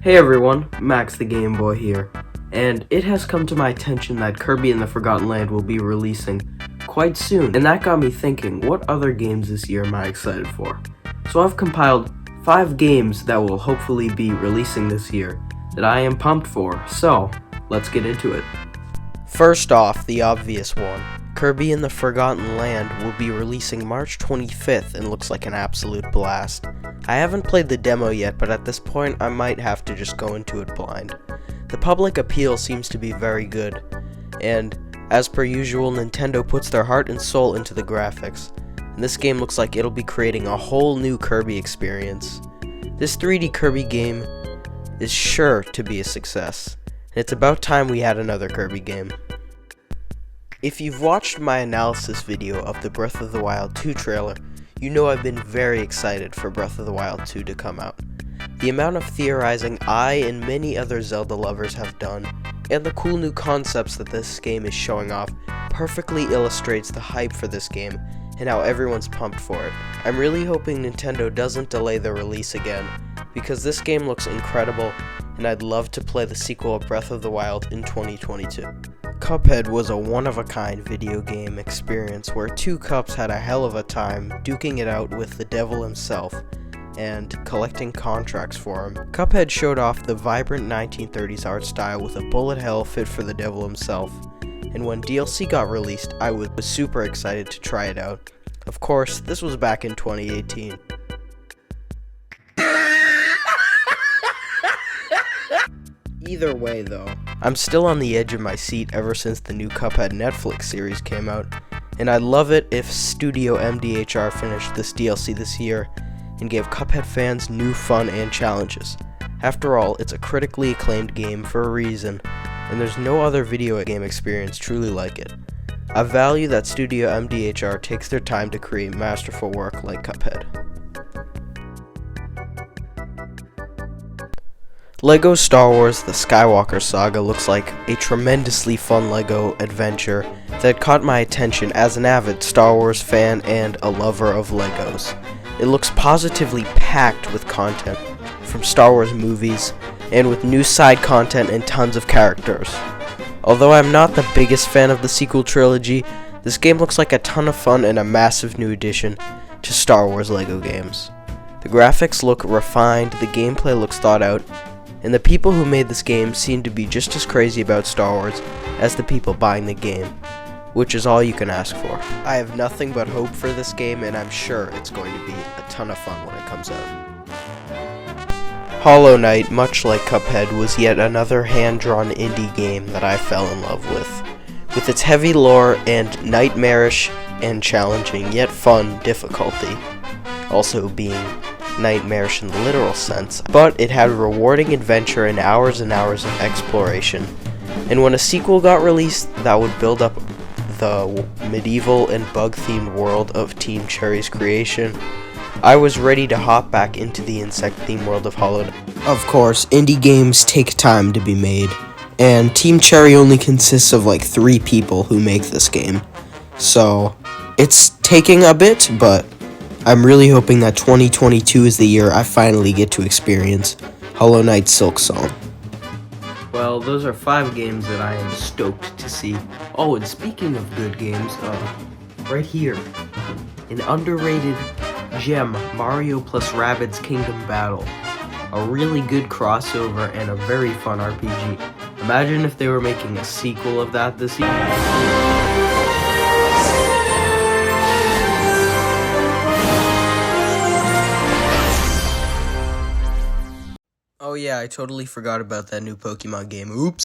Hey everyone, Max the Game Boy here, and it has come to my attention that Kirby and the Forgotten Land will be releasing quite soon, and that got me thinking, what other games this year am I excited for? So I've compiled 5 games that will hopefully be releasing this year that I am pumped for, so let's get into it. First off, the obvious one. Kirby and the Forgotten Land will be releasing March 25th and looks like an absolute blast. I haven't played the demo yet, but at this point I might have to just go into it blind. The public appeal seems to be very good, and as per usual, Nintendo puts their heart and soul into the graphics, and this game looks like it'll be creating a whole new Kirby experience. This 3D Kirby game is sure to be a success, and it's about time we had another Kirby game. If you've watched my analysis video of the Breath of the Wild 2 trailer, you know I've been very excited for Breath of the Wild 2 to come out. The amount of theorizing I and many other Zelda lovers have done, and the cool new concepts that this game is showing off, perfectly illustrates the hype for this game and how everyone's pumped for it. I'm really hoping Nintendo doesn't delay the release again, because this game looks incredible, and I'd love to play the sequel of Breath of the Wild in 2022. Cuphead was a one-of-a-kind video game experience where two cups had a hell of a time duking it out with the devil himself and collecting contracts for him. Cuphead showed off the vibrant 1930s art style with a bullet hell fit for the devil himself, and when DLC got released, I was super excited to try it out. Of course, this was back in 2018. Either way though, I'm still on the edge of my seat ever since the new Cuphead Netflix series came out, and I'd love it if Studio MDHR finished this DLC this year and gave Cuphead fans new fun and challenges. After all, it's a critically acclaimed game for a reason, and there's no other video game experience truly like it. I value that Studio MDHR takes their time to create masterful work like Cuphead. LEGO Star Wars The Skywalker Saga looks like a tremendously fun LEGO adventure that caught my attention as an avid Star Wars fan and a lover of LEGOs. It looks positively packed with content from Star Wars movies and with new side content and tons of characters. Although I'm not the biggest fan of the sequel trilogy, this game looks like a ton of fun and a massive new addition to Star Wars LEGO games. The graphics look refined, the gameplay looks thought out, and the people who made this game seem to be just as crazy about Star Wars as the people buying the game, which is all you can ask for. I have nothing but hope for this game, and I'm sure it's going to be a ton of fun when it comes out. Hollow Knight, much like Cuphead, was yet another hand-drawn indie game that I fell in love with. With its heavy lore and nightmarish and challenging yet fun difficulty, also being nightmarish in the literal sense, but it had a rewarding adventure and hours of exploration. And when a sequel got released that would build up the medieval and bug-themed world of Team Cherry's creation, I was ready to hop back into the insect-themed world of Hollow Knight. Of course, indie games take time to be made, and Team Cherry only consists of like 3 people who make this game, so it's taking a bit, but I'm really hoping that 2022 is the year I finally get to experience Hollow Knight Silk Song. Well, those are 5 games that I am stoked to see. Oh, and speaking of good games, right here, an underrated gem, Mario plus Rabbids Kingdom Battle. A really good crossover and a very fun RPG. Imagine if they were making a sequel of that this year. Oh yeah, I totally forgot about that new Pokemon game. Oops.